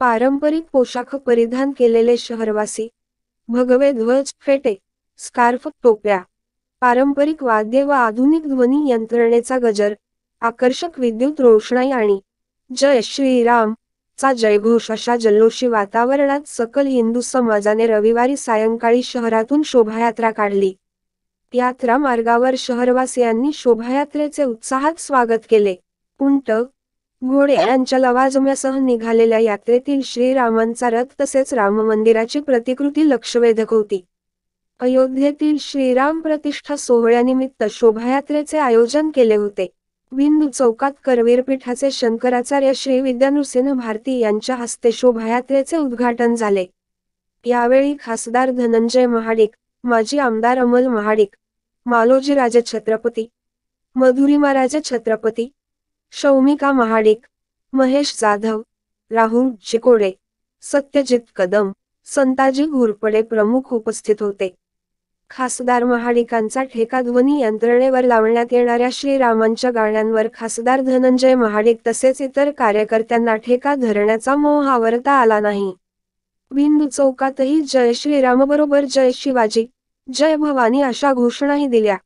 पारंपरिक पोशाख परिधान केलेले शहरवासी, भगवे ध्वज, फेटे, स्कार्फ, टोप्या, पारंपरिक वाद्ये व आधुनिक ध्वनी यंत्रणेचा गजर, आकर्षक विद्युत रोषणाई आणि जय श्रीराम चा जयघोष अशा जल्लोषी वातावरणात सकल हिंदू समाजाने रविवारी सायंकाळी शहरातून शोभायात्रा काढली. यात्रा मार्गावर शहरवासियांनी शोभायात्रेचे उत्साहात स्वागत केले. उंट, घोडे यांच्या लवाजम्यासह निघालेल्या यात्रेतील श्रीरामांचा रथ तसेच राममंदिराची प्रतिकृती लक्षवेधक होती. अयोध्येतील श्रीराम प्रतिष्ठा सोहळ्यानिमित्त शोभायात्रेचे आयोजन केले होते. बिंदू चौकात करवीर पीठाचे शंकराचार्य श्री विद्यानृसिंह भारती यांच्या हस्ते शोभायात्रेचे उद्घाटन झाले. यावेळी खासदार धनंजय महाडिक, माजी आमदार अमल महाडिक, मालोजीराजे छत्रपती, मधुरिमाराजे छत्रपती, शौमिका महाडिक, महेश जाधव, राहुल चिकोडे, सत्यजित कदम, संताजी घोरपडे प्रमुख उपस्थित होते. खासदार महाडिकांचा ठेका ध्वनी यंत्रणेवर लावण्यात येणाऱ्या श्रीरामांच्या गाण्यांवर खासदार धनंजय महाडिक तसेच इतर कार्यकर्त्यांना ठेका धरण्याचा मोह आवरता आला नाही. बिंदू चौकातही जय श्रीरामबरोबर जय शिवाजी, जय भवानी अशा घोषणाही दिल्या.